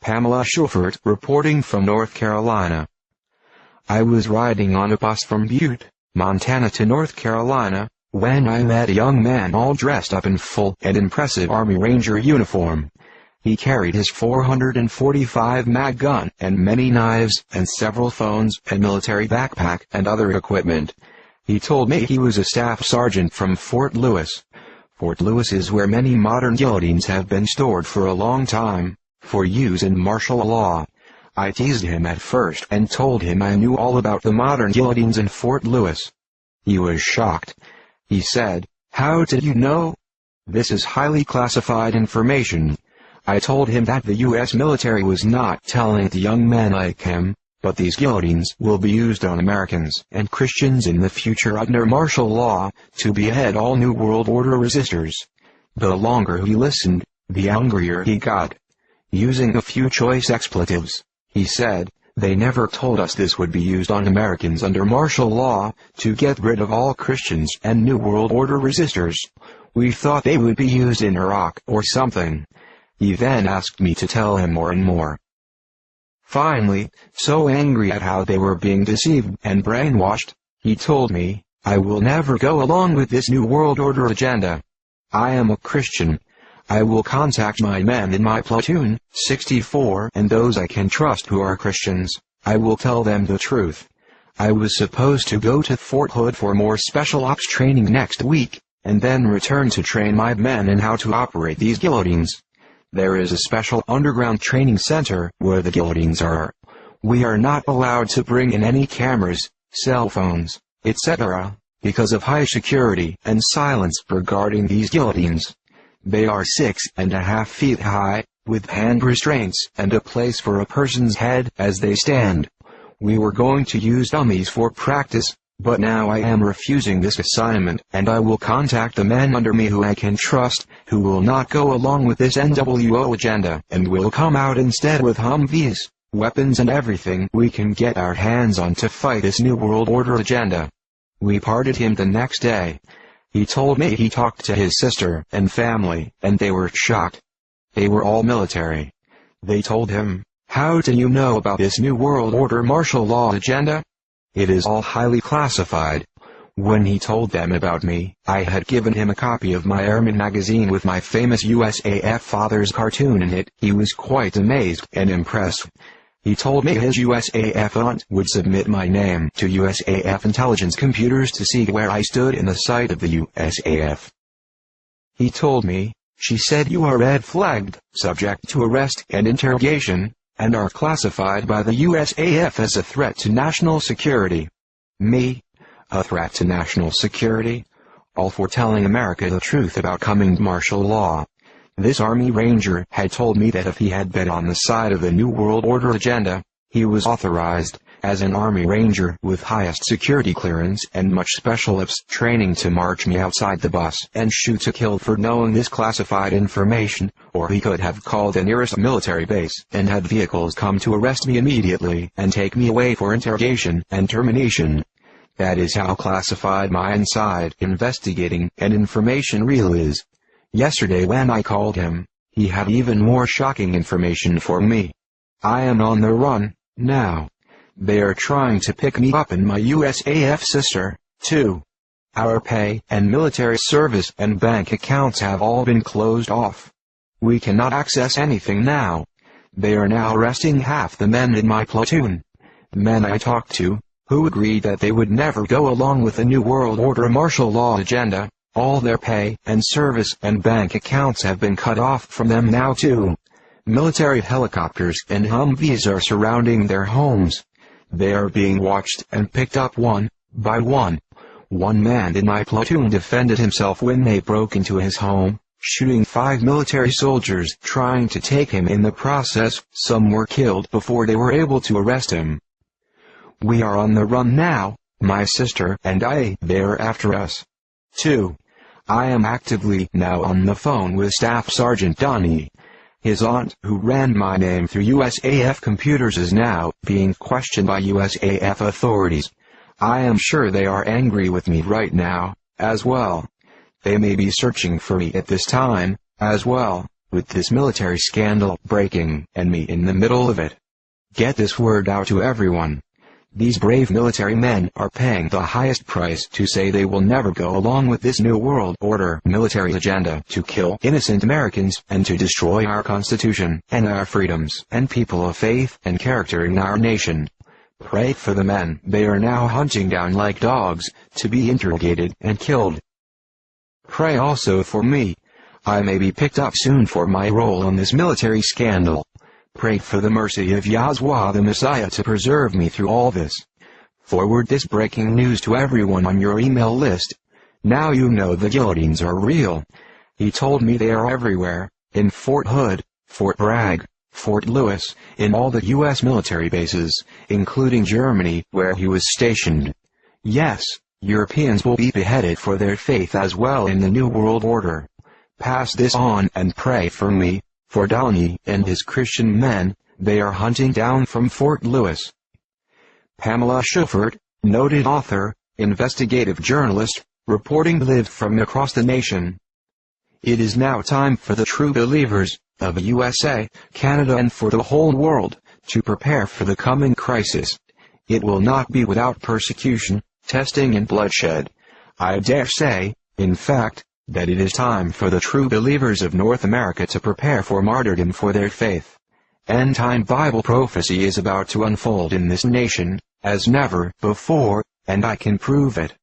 Pamela Schulford reporting from North Carolina. I was riding on a bus from Butte, Montana to North Carolina, when I met a young man all dressed up in full and impressive Army Ranger uniform. He carried his .445 mag gun and many knives and several phones and military backpack and other equipment. He told me he was a staff sergeant from Fort Lewis. Fort Lewis is where many modern guillotines have been stored for a long time, for use in martial law. I teased him at first and told him I knew all about the modern guillotines in Fort Lewis. He was shocked. He said, "How did you know? This is highly classified information." I told him that the U.S. military was not telling the young man like him, but these guillotines will be used on Americans and Christians in the future under martial law, to behead all New World Order resistors. The longer he listened, the angrier he got. Using a few choice expletives, he said, "They never told us this would be used on Americans under martial law, to get rid of all Christians and New World Order resistors. We thought they would be used in Iraq or something." He then asked me to tell him more and more. Finally, so angry at how they were being deceived and brainwashed, he told me, "I will never go along with this New World Order agenda. I am a Christian. I will contact my men in my platoon, 64, and those I can trust who are Christians. I will tell them the truth." I was supposed to go to Fort Hood for more special ops training next week, and then return to train my men in how to operate these guillotines. There is a special underground training center where the guillotines are. We are not allowed to bring in any cameras, cell phones, etc., because of high security and silence regarding these guillotines. They are 6.5 feet high, with hand restraints and a place for a person's head as they stand. We were going to use dummies for practice, but now I am refusing this assignment, and I will contact the men under me who I can trust, who will not go along with this NWO agenda, and will come out instead with Humvees, weapons and everything we can get our hands on to fight this New World Order agenda. We parted him the next day. He told me he talked to his sister and family, and they were shocked. They were all military. They told him, "How do you know about this New World Order martial law agenda? It is all highly classified." When he told them about me, I had given him a copy of my Airman magazine with my famous USAF father's cartoon in it. He was quite amazed and impressed. He told me his USAF aunt would submit my name to USAF intelligence computers to see where I stood in the sight of the USAF. He told me, "She said you are red-flagged, subject to arrest and interrogation, and are classified by the USAF as a threat to national security." Me? A threat to national security? All for telling America the truth about coming martial law. This Army Ranger had told me that if he had been on the side of the New World Order agenda, he was authorized, as an Army Ranger with highest security clearance and much special ops training, to march me outside the bus and shoot to kill for knowing this classified information, or he could have called the nearest military base and had vehicles come to arrest me immediately and take me away for interrogation and termination. That is how classified my inside investigating and information reel is. Yesterday when I called him, he had even more shocking information for me. I am on the run, now. They are trying to pick me up and my USAF sister, too. Our pay and military service and bank accounts have all been closed off. We cannot access anything now. They are now arresting half the men in my platoon. Men I talked to, who agreed that they would never go along with the New World Order martial law agenda. All their pay and service and bank accounts have been cut off from them now too. Military helicopters and Humvees are surrounding their homes. They are being watched and picked up one by one. One man in my platoon defended himself when they broke into his home, shooting 5 military soldiers trying to take him. In the process, some were killed before they were able to arrest him. We are on the run now, my sister and I. They're after us, too. I am actively now on the phone with Staff Sergeant Donnie. His aunt, who ran my name through USAF computers, is now being questioned by USAF authorities. I am sure they are angry with me right now, as well. They may be searching for me at this time, as well, with this military scandal breaking and me in the middle of it. Get this word out to everyone. These brave military men are paying the highest price to say they will never go along with this New World Order military agenda to kill innocent Americans and to destroy our Constitution and our freedoms and people of faith and character in our nation. Pray for the men they are now hunting down like dogs to be interrogated and killed. Pray also for me. I may be picked up soon for my role on this military scandal. Pray for the mercy of Yahweh the Messiah to preserve me through all this. Forward this breaking news to everyone on your email list. Now you know the guillotines are real. He told me they are everywhere, in Fort Hood, Fort Bragg, Fort Lewis, in all the U.S. military bases, including Germany, where he was stationed. Yes, Europeans will be beheaded for their faith as well in the New World Order. Pass this on and pray for me. For Downey and his Christian men, they are hunting down from Fort Lewis. Pamela Schufert, noted author, investigative journalist, reporting live from across the nation. It is now time for the true believers of the USA, Canada and for the whole world to prepare for the coming crisis. It will not be without persecution, testing and bloodshed. I dare say, in fact, that it is time for the true believers of North America to prepare for martyrdom for their faith. End-time Bible prophecy is about to unfold in this nation, as never before, and I can prove it.